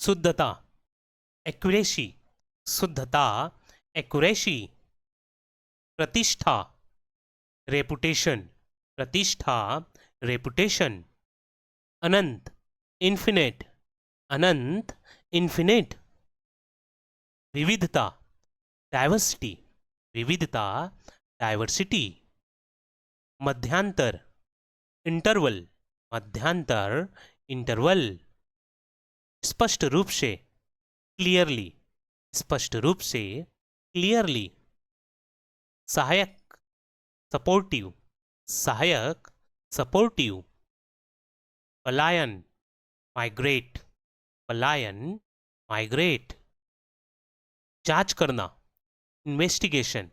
शुद्धता, एक्यूरेसी, शुद्धता, एक्यूरेसी। प्रतिष्ठा, रेपुटेशन, प्रतिष्ठा, रेपुटेशन। अनंत, इन्फिनिट, अनंत, इन्फिनिट। विविधता, डाइवर्सिटी, विविधता, डाइवर्सिटी। मध्यांतर, इंटरवल, मध्यांतर, इंटरवल। स्पष्ट रूप से, क्लियरली, स्पष्ट रूप से, क्लियरली। सहायक, सपोर्टिव, सहायक, सपोर्टिव। पलायन, माइग्रेट, पलायन, माइग्रेट। जांच करना, इन्वेस्टिगेशन,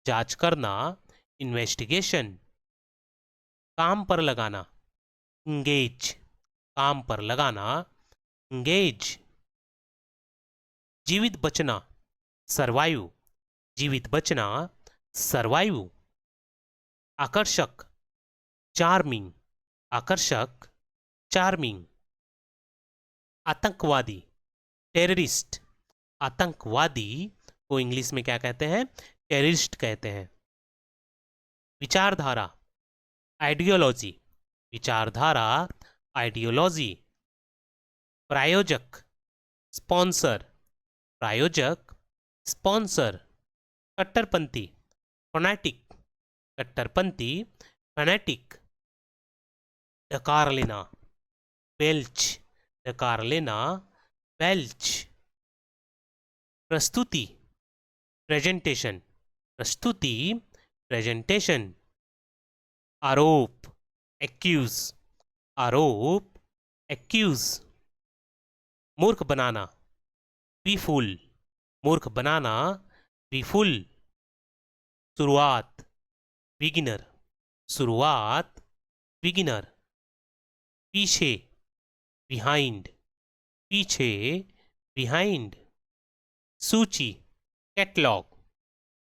जांच करना, इन्वेस्टिगेशन। काम पर लगाना, इंगेज, काम पर लगाना, इंगेज। जीवित बचना, सरवाइव, जीवित बचना, सरवाइव। आकर्षक, चार्मिंग, आकर्षक, चार्मिंग। आतंकवादी, टेररिस्ट, आतंकवादी को इंग्लिश में क्या कहते हैं? टेररिस्ट कहते हैं। विचारधारा, आइडियोलॉजी, विचारधारा, आइडियोलॉजी। प्रायोजक, स्पॉन्सर, प्रायोजक, स्पॉन्सर। कट्टरपंथी, फनाटिक, कट्टरपंथी, फनाटिक। डकार लेना, बेल्च, डकार लेना, बेल्च। प्रस्तुति, प्रेजेंटेशन, प्रस्तुति, प्रेजेंटेशन। आरोप, एक्यूज, आरोप, एक्यूज। मूर्ख बनाना, बीफुल, मूर्ख बनाना, बीफुल। शुरुआत, बिगिनर, शुरुआत, बिगिनर। पीछे, बिहाइंड, पीछे, बिहाइंड। सूची, कैटलॉग,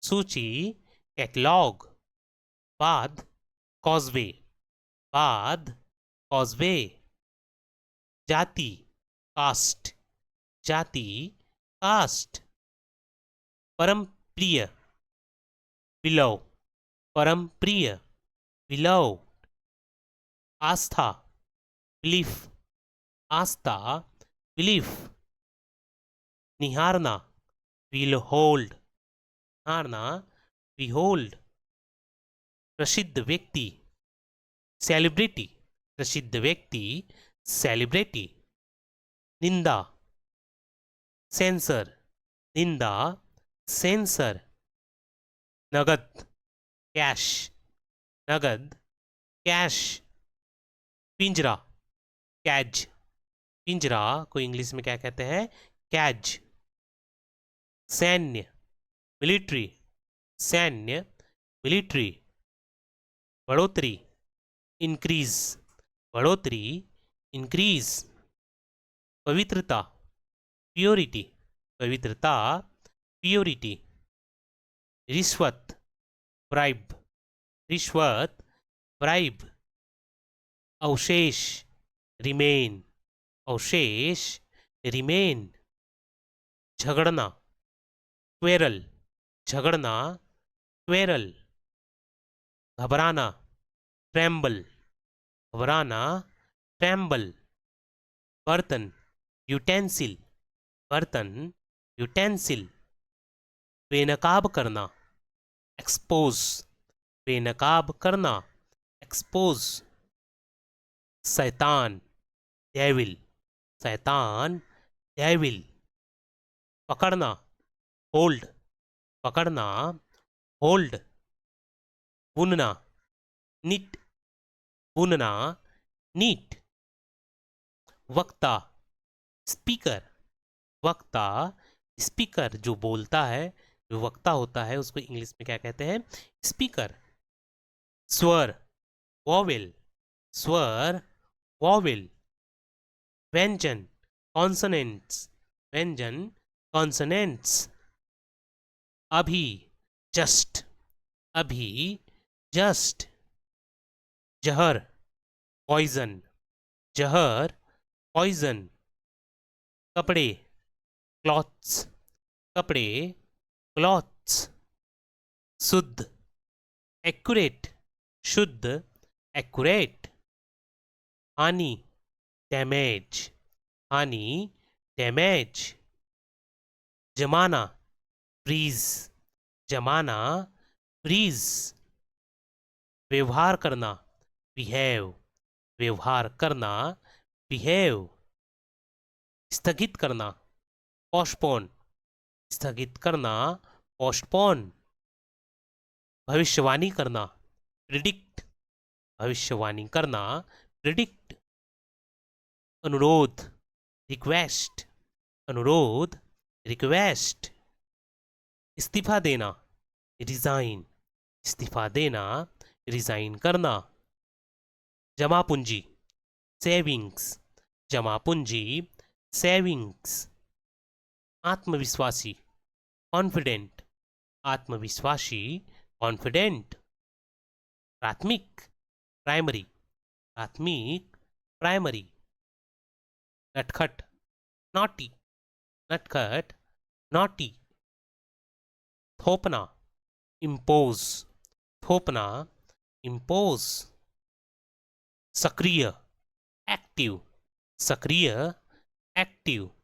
सूची, कैटलॉग। बाद, कॉजवे, बाद, कॉजवे। जाति, कास्ट, जाति, कास्ट। परम प्रिय, बिलव, परम प्रिय, बिलव। आस्था, बिलीफ, आस्था, बिलीफ। निहारना, विल होल्ड, निहारना, बिहोल्ड। प्रसिद्ध व्यक्ति, सेलिब्रिटी, प्रसिद्ध व्यक्ति, सेलिब्रिटी। निंदा, सेंसर, निंदा, सेंसर। नगद, कैश, नगद, कैश। पिंजरा, कैज, पिंजरा को इंग्लिश में क्या कहते हैं? कैज। सैन्य, मिलिट्री, सैन्य, मिलिट्री। बढ़ोतरी, इंक्रीज, बढ़ोतरी, इंक्रीज। पवित्रता, प्योरिटी, पवित्रता, प्योरिटी। रिश्वत, ब्राइब, रिश्वत, ब्राइब। अवशेष, रिमेन, अवशेष, रिमेन। झगड़ना, क्वेरल, झगड़ना, क्वेरल। घबराना, ट्रेम्बल, घबराना, ट्रेम्बल। बर्तन, यूटेंसिल, बर्तन, यूटेंसिल। बेनकाब करना, एक्सपोज, बेनकाब करना, एक्सपोज। शैतान, डेविल, शैतान, डेविल। पकड़ना, होल्ड, पकड़ना, होल्ड। बुनना, निट, बुनना, नीट। वक्ता, स्पीकर, वक्ता, स्पीकर। जो बोलता है, जो वक्ता होता है, उसको इंग्लिश में क्या कहते हैं? स्पीकर। स्वर, वॉवेल, स्वर, वॉवेल। व्यंजन, कॉन्सोनेंट्स, व्यंजन, कॉन्सोनेंट्स। अभी, जस्ट, अभी, जस्ट। जहर, पॉइजन, जहर, पॉइजन। कपड़े, क्लॉथ्स, कपड़े, क्लॉथ्स। शुद्ध, एक्यूरेट, शुद्ध, एक्यूरेट। हानि, डैमेज, हानि, डैमेज। जमाना, फ्रीज, जमाना, फ्रीज। व्यवहार करना, बिहेव, व्यवहार करना, बिहेव। स्थगित करना, पोस्टपोन, स्थगित करना, पोस्टपोन। भविष्यवाणी करना, प्रिडिक्ट, भविष्यवाणी करना, प्रिडिक्ट। अनुरोध, रिक्वेस्ट, अनुरोध, रिक्वेस्ट। इस्तीफा देना, रिजाइन, इस्तीफा देना, रिजाइन करना। जमा पूंजी, सेविंग्स, जमा पूंजी, सेविंग्स। आत्मविश्वासी, कॉन्फिडेंट, आत्मविश्वासी, कॉन्फिडेंट। प्राथमिक, प्राइमरी, प्राथमिक, प्राइमरी। नटखट, नॉटी, नटखट, नॉटी। थोपना, इम्पोज, थोपना, इम्पोज। सक्रिय, एक्टिव, सक्रिय, एक्टिव।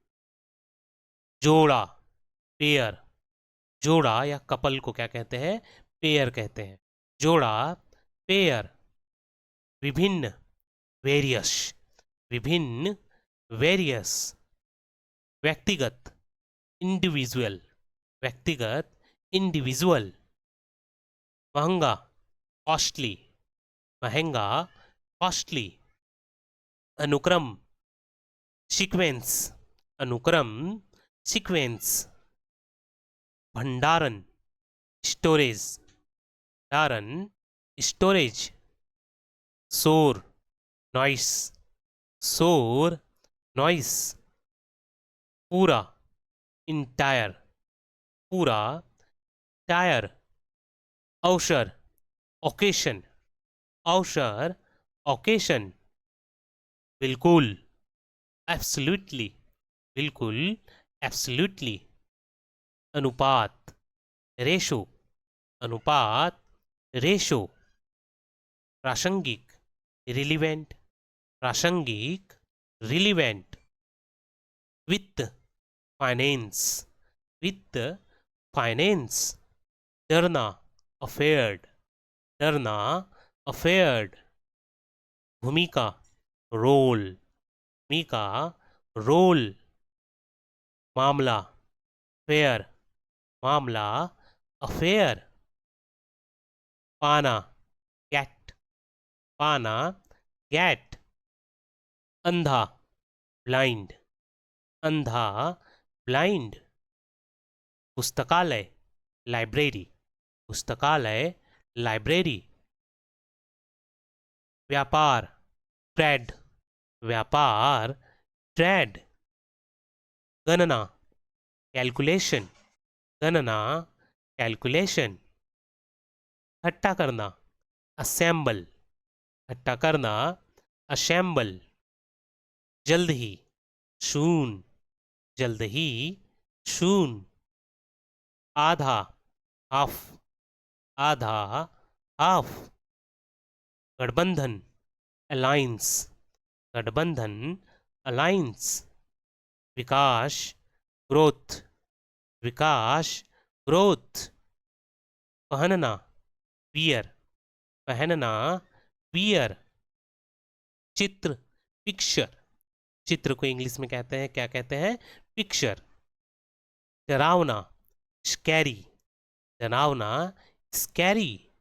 जोड़ा, पेयर, जोड़ा या कपल को क्या कहते हैं, पेयर कहते हैं। जोड़ा, पेयर। विभिन्न, वेरियस, विभिन्न, वेरियस। व्यक्तिगत, इंडिविजुअल, व्यक्तिगत, इंडिविजुअल। महंगा, कॉस्टली, महंगा, कॉस्टली। अनुक्रम, सीक्वेंस, अनुक्रम, सीक्वेंस। भंडारण, स्टोरेज, भंडारण, स्टोरेज। शोर, नॉइस, शोर, नॉइस। पूरा, इंटायर, पूरा, टायर। अवसर, ओकेशन, अवसर, ओकेशन। बिल्कुल, एब्सोल्युटली, बिल्कुल, एब्सोल्युटली। अनुपात, रेशो, अनुपात, रेशो। प्रासंगिक, रिलीवेंट, प्रासंगिक, रिलीवेंट। वित्त, फाइनेंस, वित्त, फाइनेंस। डरना, अफेयर्ड, डरना, अफेयर्ड। भूमिका, रोल, भूमिका, रोल। मामला, फेयर, मामला, अफेयर। पाना, कैट, पाना, कैट। अंधा, ब्लाइंड, अंधा, ब्लाइंड। पुस्तकालय, लाइब्रेरी, पुस्तकालय, लाइब्रेरी। व्यापार, ट्रेड, व्यापार, ट्रेड। गणना, कैलकुलेशन, गणना, कैलकुलेशन। इकट्ठा करना, असेंबल, इकट्ठा करना, असेंबल। जल्द ही, सून, जल्द ही, सून। आधा, हाफ, आधा, हाफ। गठबंधन, अलायंस, गठबंधन, अलायंस। विकास, ग्रोथ, विकास, ग्रोथ। पहनना, वियर, पहनना, वियर। चित्र, पिक्चर, चित्र को इंग्लिश में कहते हैं, क्या कहते हैं, पिक्चर। डरावना, स्कैरी, डरावना, स्कैरी।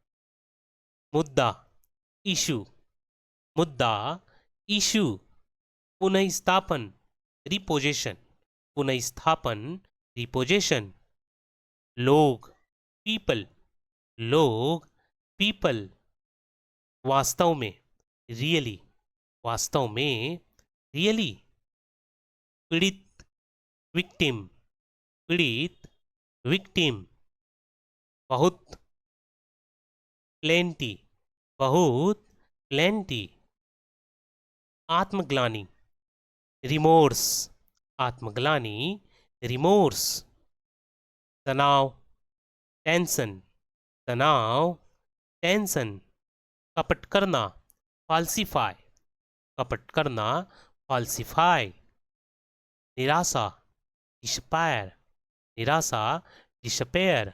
मुद्दा, इशू, मुद्दा, इशू। पुनर्स्थापन, रिपोजिशन, पुनर्स्थापन, रिपोजिशन। लोग, पीपल, लोग, पीपल। वास्तव में, रियली, वास्तव में, रियली। पीड़ित, विक्टिम, पीड़ित, विक्टिम। बहुत, प्लेंटी, बहुत, प्लेंटी। आत्मग्लानि, रिमोर्स, आत्मग्लानि, रिमोर्स, तनाव, टेंशन, तनाव, टेंशन, कपट करना, फाल्सीफाई, कपट करना, फाल्सीफाई, निराशा, डिस्पायर, निराशा, डिस्पेयर,